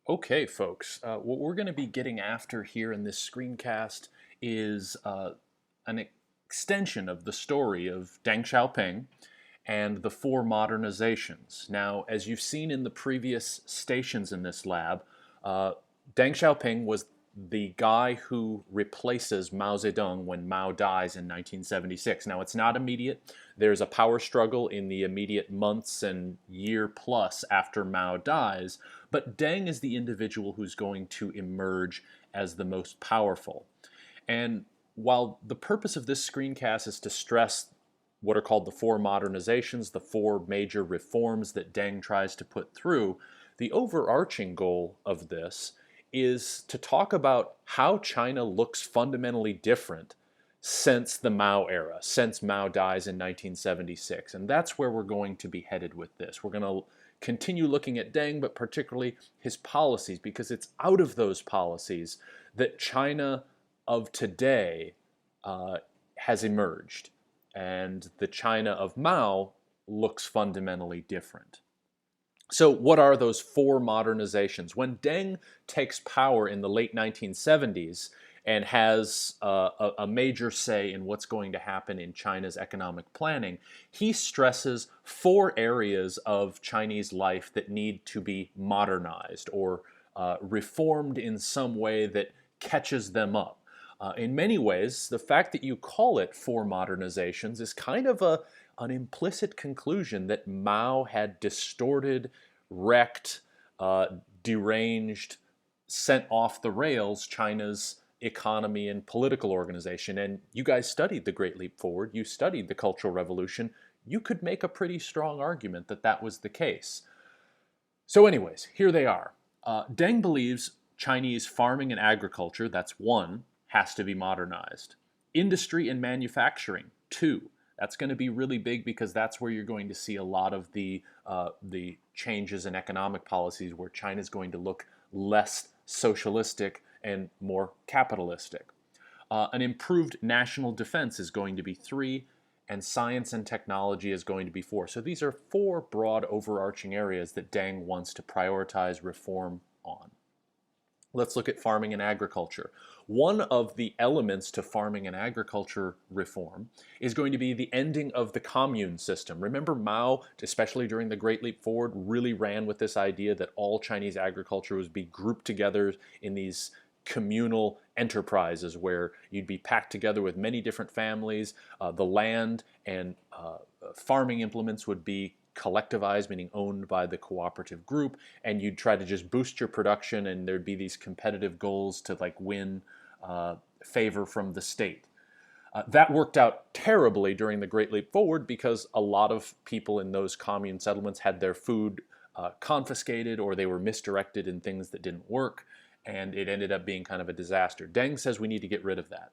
Okay, folks, what we're going to be getting after here in this screencast is an extension of the story of Deng Xiaoping and the four modernizations. Now, as you've seen in the previous stations in this lab, uh, Deng Xiaoping was the guy who replaces Mao Zedong when Mao dies in 1976. Now, it's not immediate. There's a power struggle in the immediate months and year plus after Mao dies, but Deng is the individual who's going to emerge as the most powerful. And while the purpose of this screencast is to stress what are called the four modernizations, the four major reforms that Deng tries to put through, the overarching goal of this is to talk about how China looks fundamentally different since the Mao era, since Mao dies in 1976. And that's where we're going to be headed with this. We're going to continue looking at Deng, but particularly his policies, because it's out of those policies that China of today has emerged. And the China of Mao looks fundamentally different. So, what are those four modernizations? When Deng takes power in the late 1970s and has a major say in what's going to happen in China's economic planning, he stresses four areas of Chinese life that need to be modernized or reformed in some way that catches them up. In many ways, the fact that you call it four modernizations is kind of an implicit conclusion that Mao had distorted, wrecked, deranged, sent off the rails China's economy and political organization. And you guys studied the Great Leap Forward, you studied the Cultural Revolution. You could make a pretty strong argument that that was the case. So, anyways, here they are. Deng believes Chinese farming and agriculture, that's one, has to be modernized. Industry and manufacturing, two. That's going to be really big because that's where you're going to see a lot of the changes in economic policies where China is going to look less socialistic and more capitalistic. An improved national defense is going to be three, and science and technology is going to be four. So these are four broad overarching areas that Deng wants to prioritize reform on. Let's look at farming and agriculture. One of the elements to farming and agriculture reform is going to be the ending of the commune system. Remember, Mao, especially during the Great Leap Forward, really ran with this idea that all Chinese agriculture was be grouped together in these communal enterprises where you'd be packed together with many different families. The land and farming implements would be collectivized, meaning owned by the cooperative group, and you'd try to just boost your production, and there'd be these competitive goals to like win favor from the state. That worked out terribly during the Great Leap Forward because a lot of people in those commune settlements had their food confiscated or they were misdirected in things that didn't work, and it ended up being kind of a disaster. Deng says we need to get rid of that.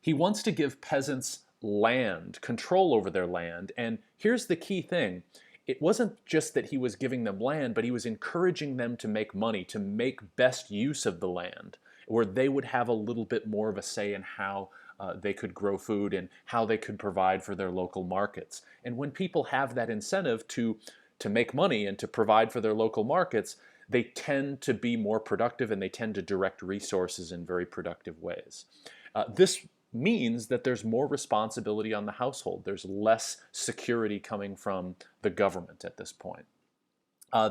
He wants to give peasants land, control over their land, and here's the key thing. It wasn't just that he was giving them land, but he was encouraging them to make money, to make best use of the land, where they would have a little bit more of a say in how they could grow food and how they could provide for their local markets. And when people have that incentive to make money and to provide for their local markets, they tend to be more productive and they tend to direct resources in very productive ways. This means that there's more responsibility on the household. There's less security coming from the government at this point.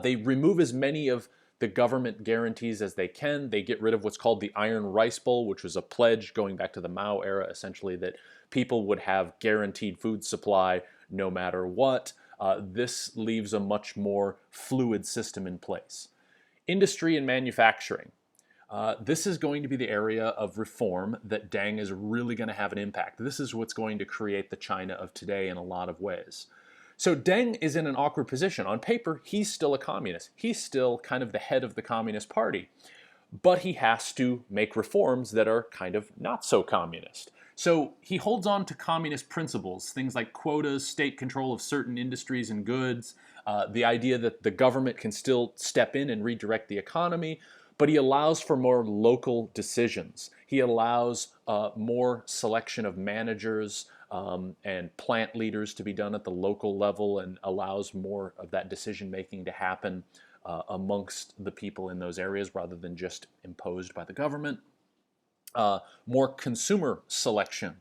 They remove as many of the government guarantees as they can. They get rid of what's called the Iron Rice Bowl, which was a pledge going back to the Mao era, essentially, that people would have guaranteed food supply no matter what. This leaves a much more fluid system in place. Industry and manufacturing. This is going to be the area of reform that Deng is really going to have an impact. This is what's going to create the China of today in a lot of ways. So Deng is in an awkward position. On paper, he's still a communist. He's still kind of the head of the Communist Party. But he has to make reforms that are kind of not so communist. So he holds on to communist principles, things like quotas, state control of certain industries and goods, the idea that the government can still step in and redirect the economy, but he allows for more local decisions. He allows more selection of managers and plant leaders to be done at the local level and allows more of that decision making to happen amongst the people in those areas rather than just imposed by the government. More consumer selection,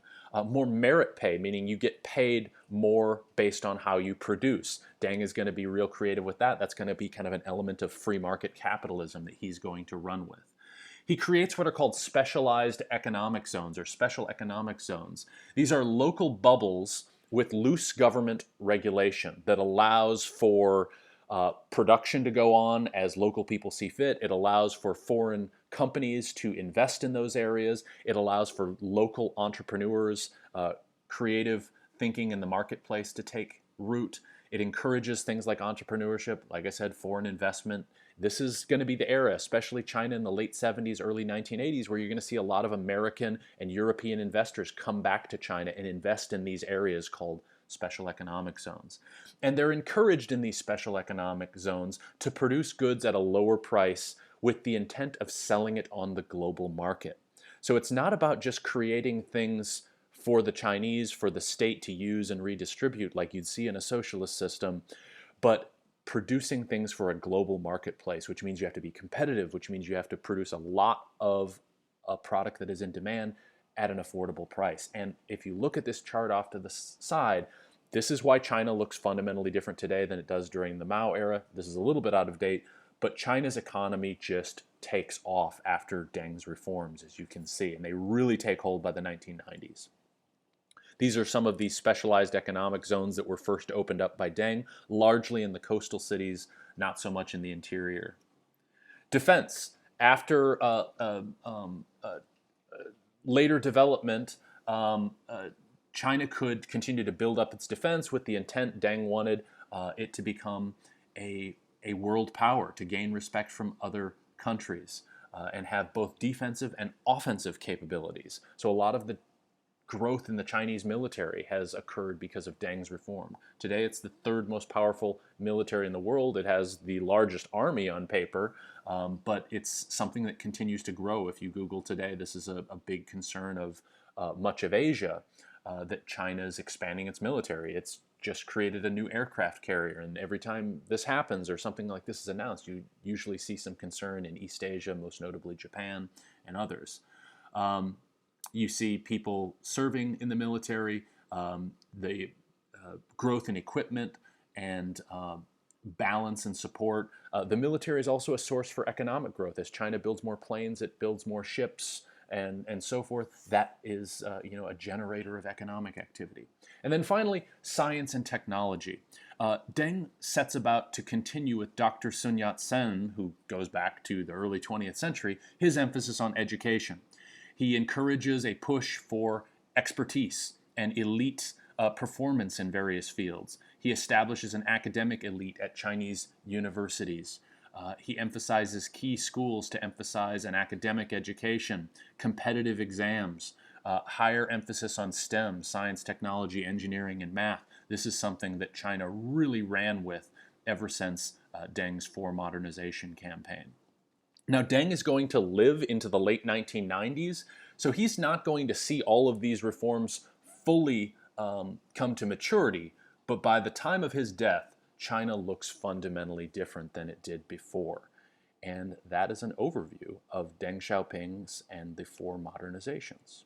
more merit pay, meaning you get paid more based on how you produce. Deng is going to be real creative with that. That's going to be kind of an element of free market capitalism that he's going to run with. He creates what are called specialized economic zones or special economic zones. These are local bubbles with loose government regulation that allows for production to go on as local people see fit. It allows for foreign companies to invest in those areas. It allows for local entrepreneurs, creative thinking in the marketplace to take root. It encourages things like entrepreneurship, like I said, foreign investment. This is going to be the era, especially China in the late 70s, early 1980s, where you're going to see a lot of American and European investors come back to China and invest in these areas called special economic zones. And they're encouraged in these special economic zones to produce goods at a lower price with the intent of selling it on the global market. So it's not about just creating things for the Chinese, for the state to use and redistribute like you'd see in a socialist system, but producing things for a global marketplace, which means you have to be competitive, which means you have to produce a lot of a product that is in demand at an affordable price. And if you look at this chart off to the side, this is why China looks fundamentally different today than it does during the Mao era. This is a little bit out of date, but China's economy just takes off after Deng's reforms, as you can see, and they really take hold by the 1990s. These are some of these specialized economic zones that were first opened up by Deng, largely in the coastal cities, not so much in the interior. Defense. After later development, China could continue to build up its defense with the intent Deng wanted it to become a world power, to gain respect from other countries and have both defensive and offensive capabilities. So a lot of the growth in the Chinese military has occurred because of Deng's reform. Today it's the third most powerful military in the world. It has the largest army on paper, but it's something that continues to grow. If you Google today, this is a big concern of much of Asia, that China is expanding its military. It's just created a new aircraft carrier, and every time this happens or something like this is announced, you usually see some concern in East Asia, most notably Japan and others. You see people serving in the military, the growth in equipment and balance and support. The military is also a source for economic growth. As China builds more planes, it builds more ships and so forth. That is a generator of economic activity. And then finally, science and technology. Deng sets about to continue with Dr. Sun Yat-sen, who goes back to the early 20th century, his emphasis on education. He encourages a push for expertise and elite performance in various fields. He establishes an academic elite at Chinese universities. He emphasizes key schools to emphasize an academic education, competitive exams, higher emphasis on STEM, science, technology, engineering, and math. This is something that China really ran with ever since Deng's Four Modernization campaign. Now, Deng is going to live into the late 1990s, so he's not going to see all of these reforms fully come to maturity, but by the time of his death, China looks fundamentally different than it did before. And that is an overview of Deng Xiaoping's and the Four Modernizations.